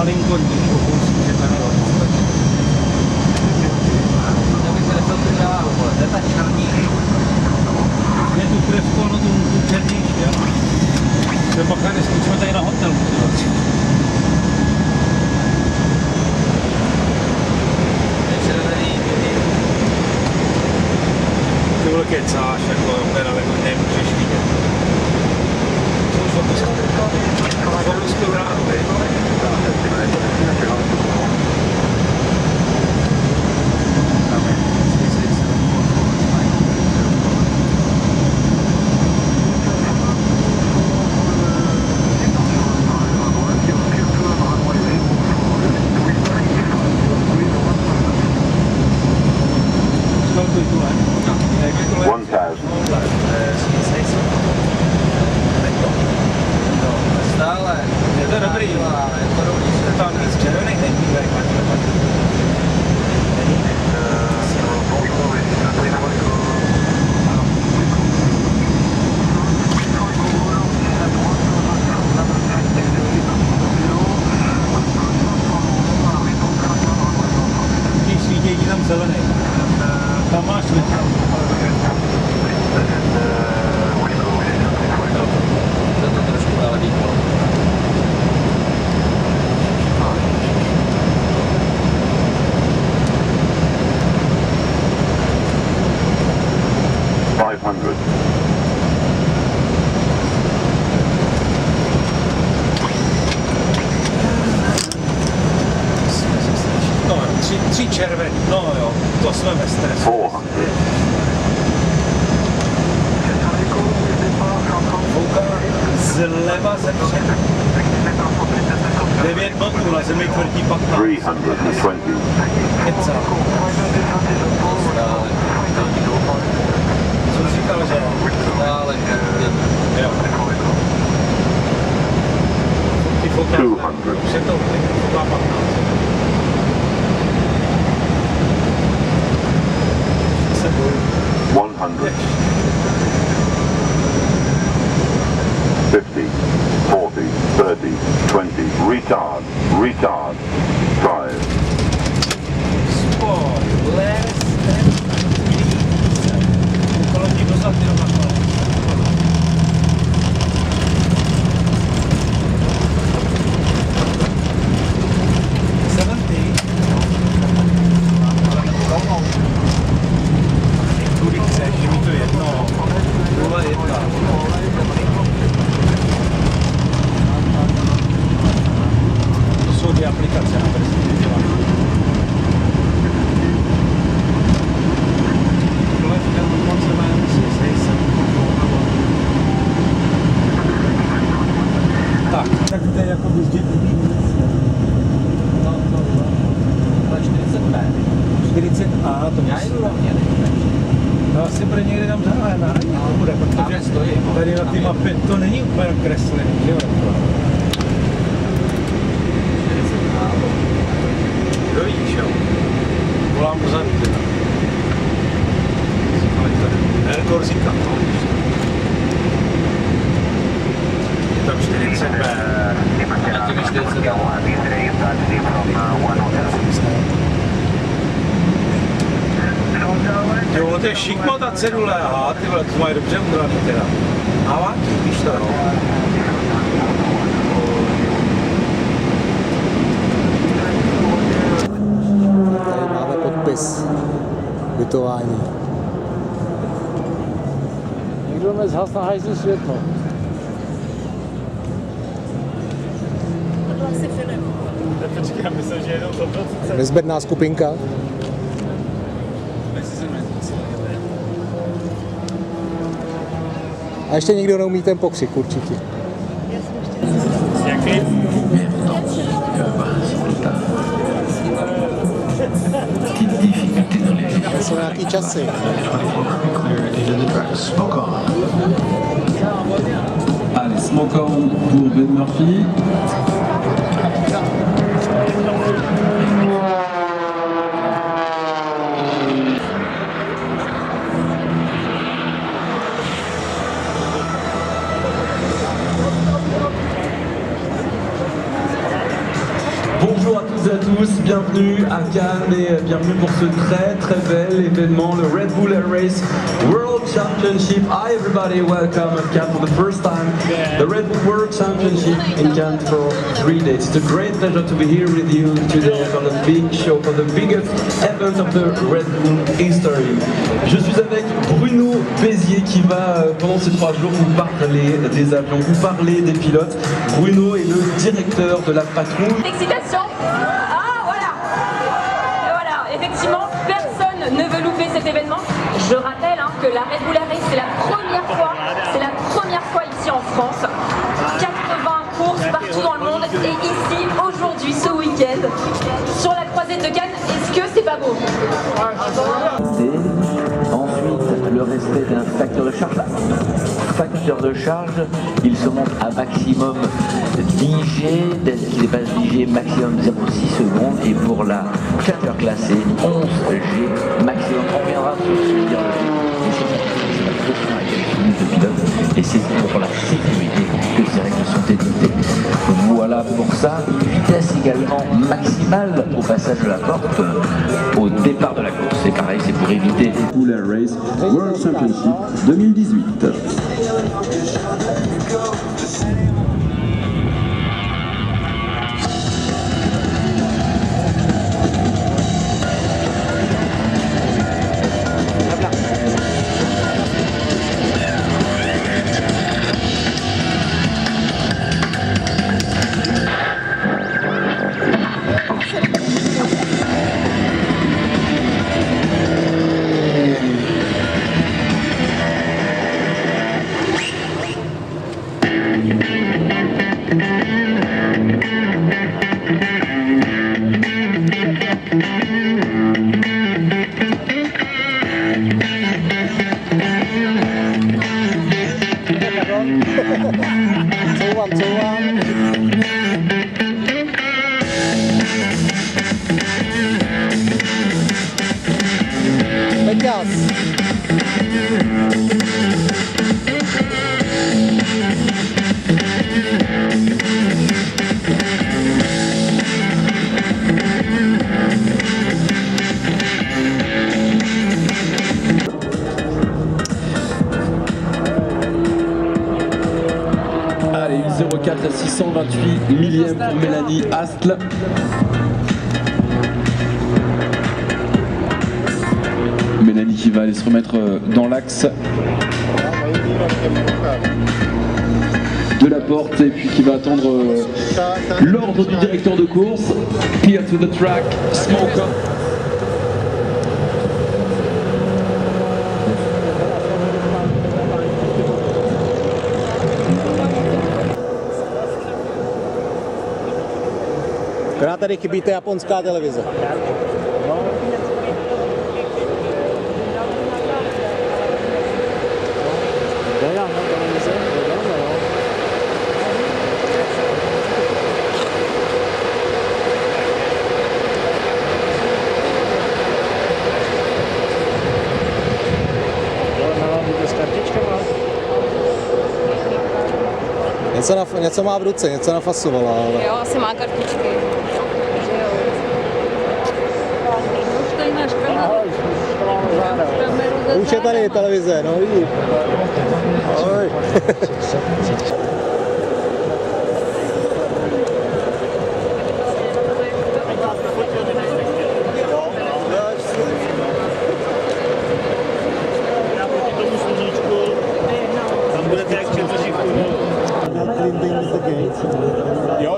malinko díko, že tady je tu krevko, no tu černější, jo. Třeba tady jsme tady na hotelu. Ty vole kecáš, jako opravdu nemůžeš vidět. Co už to zkoušel? Zkoušel ráno, tam máš světlo. To trošku dále výkol. No, tři červený, no jo, to jsme ve stresu. Zleva ze předu. 9 botů, na zemi tvrdí 15. 320. Keca. Jsem říkal, že stále jo. Ty foká, už je to foká 15. Se boju. 100. 50, 40, 30, 20, retard, retard, drive. Spoj, less than 30. Okolo ti dozad jenom na kole. Tudy chceš, je mi to jedno. 0,1. Jsou ty aplikace na brzdy dělat. Tak to je jako vyždět. No, 40B. 40A to Já jdu rovně, no asi bude někde tam na hraní to bude, protože tady na té mapě to není úplně kreslený, že jo? Kdo vidíš, jo? Volám pozadu teda. Air Corsica, no. Je tam 40B. A tím je 40B. Jo, to je šikmo ta cedule, aha, ty vole, to mají dobře udělaný teda. Havá, víš to, no. Tady máme podpis bytování. Někdo mě zhas na hajzlu světlo. To asi předem. Počkej, já myslím, že jenom to Nezbedná skupinka. A ještě nikdo neumí ten pokřik určitě. Jaký? To jsou nějaký časy. Allez, smoke on pour Ben Murphy. à tous, bienvenue à Cannes et bienvenue pour ce très bel événement, le Red Bull Air Race World Championship. Hi everybody, welcome at Cannes for the first time. The Red Bull World Championship in Cannes for 3 days. It's a great pleasure to be here with you today for the big show, for the biggest event of the Red Bull history. Je suis avec Bruno Bézier qui va pendant ces 3 jours vous parler des avions, vous parler des pilotes. Bruno est le directeur de la patrouille. L'excitation. Ah voilà. Voilà, effectivement, personne ne veut louper cet événement. Je rappelle que la Red Bull Air Race, c'est la première fois ici en France. 80 courses partout dans le monde et ici aujourd'hui ce week-end sur la croisette de Cannes. Est-ce que c'est pas beau? Ensuite, le respect d'un facteur de charge. Facteur de charge, il se monte à maximum 10 G, qui dépasse 10 G, maximum 0,6 secondes, et pour la chaleur classée, 11 G maximum. On reviendra sur ce que veut dire le G, mais c'est la pression avec les pilotes, et c'est pour la sécurité que ces règles sont édictées. Voilà pour ça, une vitesse également maximale au passage de la porte, au départ de la course. C'est pareil, c'est pour éviter. Red Bull Air Race World Championship 2018. Allez, 1,04 à 628 millième pour Mélanie Astle. Mélanie qui va aller se remettre dans l'axe de la porte et puis qui va attendre l'ordre du directeur de course. Clear to the track, smoke. Akorát tady chybí ta japonská televize. Něco má v ruce, něco nafasovala, ale... Jo, asi má kartičky. Už je tady televize, no vidíš. Ahoj. Jo,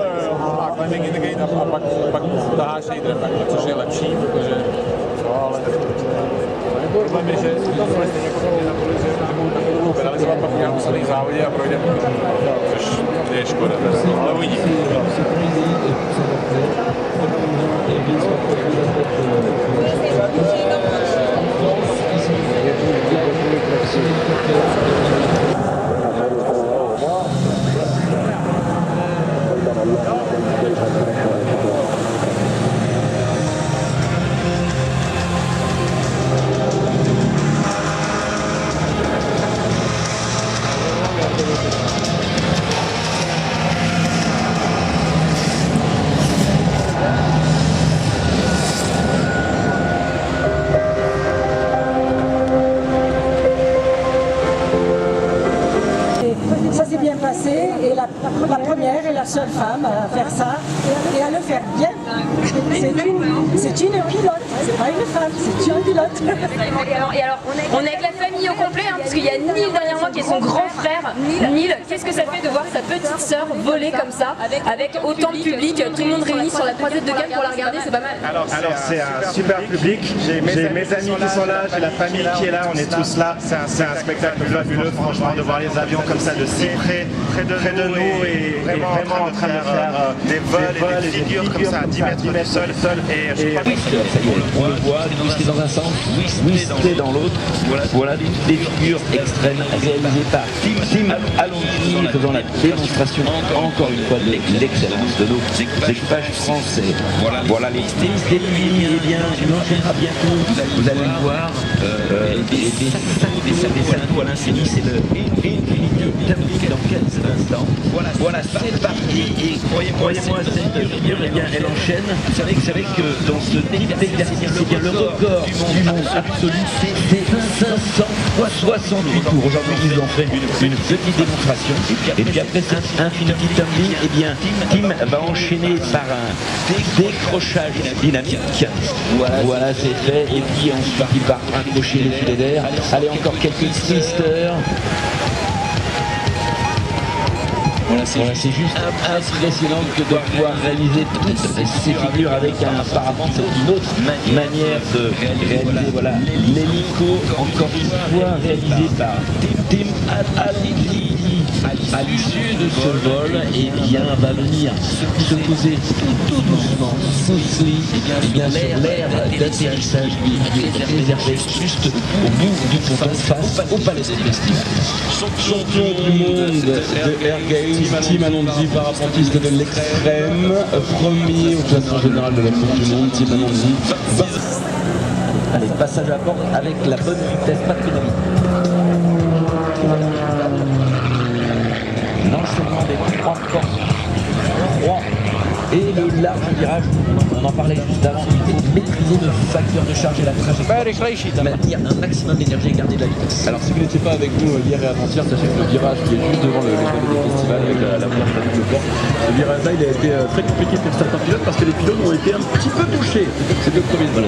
climbing in the gate a pak taháš shader takhle, což je lepší, protože problém je, že jsme stejně jako na poli, že nebudou takovou penalizovat, pak udělám poslední závodě a projdeme, což je škoda, ale uvidíme. seule femme à faire ça et à le faire bien. C'est une pilote, c'est pas une femme, c'est une pilote. Et alors, on est avec la famille au complet, hein, parce qu'il y a Neil derrière moi qui est son grand frère. Neil, qu'est-ce que ça fait de voir sa petite sœur voler comme ça, avec autant de public, tout le monde réuni sur la croisette de Cannes pour la regarder, c'est pas mal. Alors c'est un super public, j'ai mes amis qui sont là, j'ai la famille qui est là, on est tous là. C'est un spectacle fabuleux, franchement, de voir les avions comme ça de si près de nous et vraiment en train de faire des vols et des figures comme ça à 10 mètres du sol. Et je crois que on le voit, twisté dans un sens, twisté dans l'autre. Voilà des figures extrêmes réalisées par Tim Alonso, faisant la démonstration encore une fois de l'excellence de nos équipages français. Voilà les lignes, eh bien, tu l'enchaîneras bientôt. Vous allez le voir, des saltos à l'infini, c'est le Infinity Tableau dans quelques instants. Voilà, c'est parti, et croyez-moi, cette figure, eh bien, elle enchaîne. Vous savez que dans ce exercice, c'est bien le record du monde absolu, c'est 568 tours. Aujourd'hui, ils nous ont fait une petite démonstration. Et puis après cet Infinity Tumbling, eh bien, Tim va enchaîner par un décrochage dynamique. Voilà, c'est fait. Et puis ensuite, il va accrocher les filets d'air. Allez, encore quelques twisters. Voilà, c'est juste impressionnant que de pouvoir réaliser toutes ces figures avec un parapente. C'est une autre manière de réaliser. Voilà, l'hélico, encore une fois réalisé par Tim Alonso. À l'issue de ce vol, eh bien, va venir se poser tout doucement, smoothly, sur l'air d'atterrissage qui est réservé juste au bout du ponton face au palais des festivals. Champion du monde de Air Games, Tim Alonso, parapentiste de l'extrême, premier au classement général de la Coupe du Monde, Tim Alonso. Allez, passage à bord avec la bonne vitesse, pas de pénalité. L'enchaînement des trois portes, et le large virage, on en parlait juste avant, il faut maîtriser le facteur de charge et la trajectoire, maintenir un maximum d'énergie et garder de la vitesse. Alors si vous n'étiez pas avec nous hier et avant-hier, sachez que le virage qui est juste devant le palais des festivals avec la première famille de port, ce virage-là il a été très compliqué pour certains pilotes parce que les pilotes ont été un petit peu touchés. C'est le premier vol.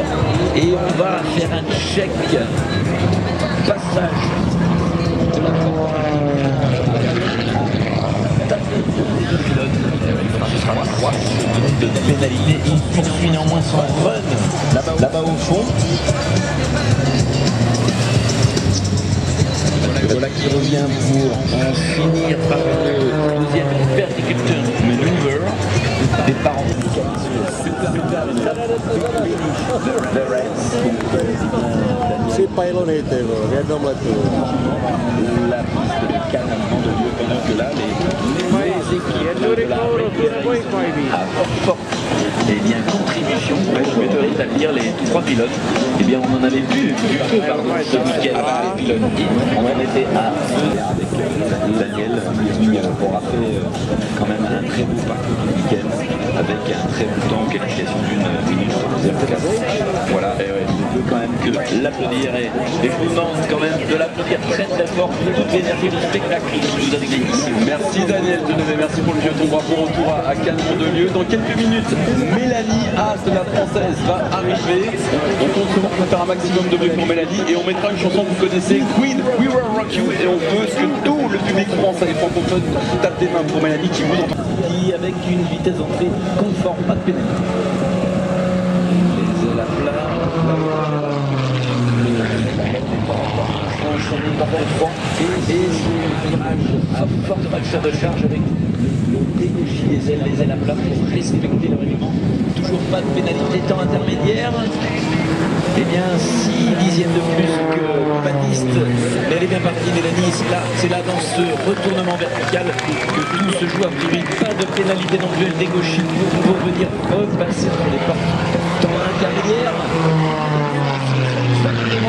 Et on va faire un check passage de la de pénalité. Il poursuit néanmoins son run là-bas au fond. Voilà qui revient pour en finir par le deuxième perdicuteur maneuver. Départ en C'est pas éloigné, regarde moi tout. La piste de Cannes de lieu pendant que là, les équipes de la à forte bien, contribution pour rétablir les trois pilotes. Eh bien, on en avait vu ce week-end les pilotes. On en était à deux avec Daniel qui aura fait quand même un très beau parcours du week-end avec un très beau temps en qualification d'une minute 04. Voilà, et ouais, je veux quand même que l'applaudir et je vous demande quand même de l'applaudir très très fort pour toute l'énergie de spectacle que vous avez gagné ici. Merci Daniel Deneuve, merci pour le jeu. Ton bravo retour à Cannes pour 2 lieux. Dans quelques minutes, Mélanie Haas, la française, va arriver. On compte sur vous faire un maximum de bruit pour Mélanie et on mettra une chanson que vous connaissez, Queen, We Will Rock You, et on veut que tout le public français et francophone tape des mains pour Mélanie qui vous entend. Avec une vitesse d'entrée conforme, pas de pénalité. Les ailes à plat. Enchaîné par le fond et ce virage à forte facteur de charge avec le dégauchis des ailes à plat pour respecter le règlement. Toujours pas de pénalité temps intermédiaire. Eh bien, 6 dixièmes de plus que Baptiste. Mais elle est bien partie, Mélanie. C'est là dans ce retournement vertical que tout se joue. A priori, pas de pénalité non plus. Elle dégauchit pour venir repasser sur les portes. Temps intermédiaire.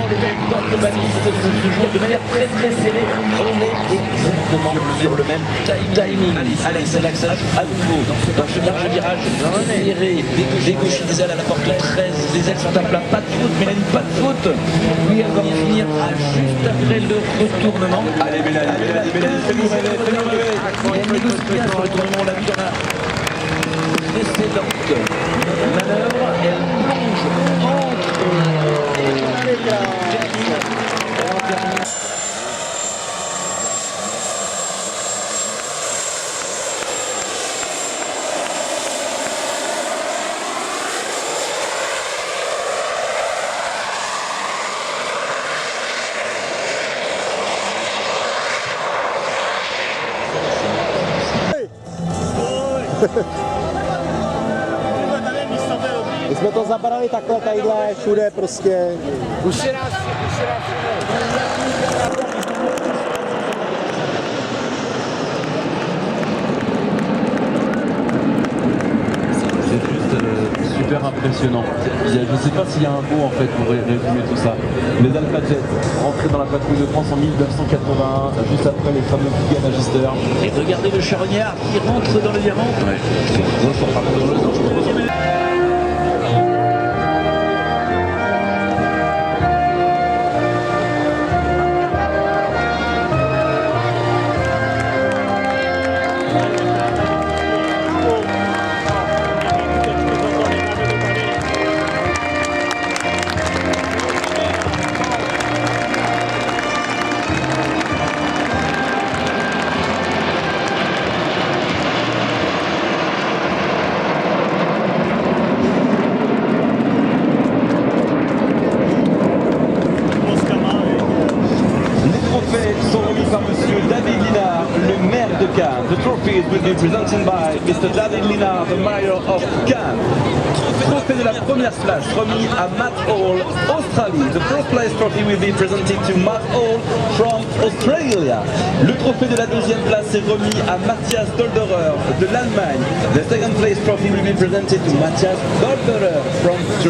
les temps de balise se joue de manière très très serrée. On est exactement sur le même timing. Allez, c'est l'accès à nouveau dans ce large virage serré. Dégauché des ailes à la porte 13. Les ailes sont à plat. Pas de faute, Mélanie, pas de faute. Lui, elle va y finir juste après le retournement. Allez, Mélanie, fais-nous rêver. Elle négocie bien ce retournement. On l'a vu dans la précédente manœuvre. Elle plonge My jsme to zabrali takhle, tadyhle, všude prostě. C'est juste super impressionnant. Je ne sais pas s'il y a un mot en fait pour résumer tout ça. Les Alpha Jets rentrés dans la patrouille de France en 1981, juste après les fameux Giga Magister. et regardez le charognard qui rentre dans le diamant. The trophies will be presented by Mr. David Linard, the mayor of Cannes. Trophée de la première place remis à Matt Hall, Australie. The first place trophy will be presented to Matt Hall from Australia. Le trophée de la deuxième place est remis à Matthias Dolderer de l'Allemagne. The second place trophy will be presented to Matthias Dolderer from Germany.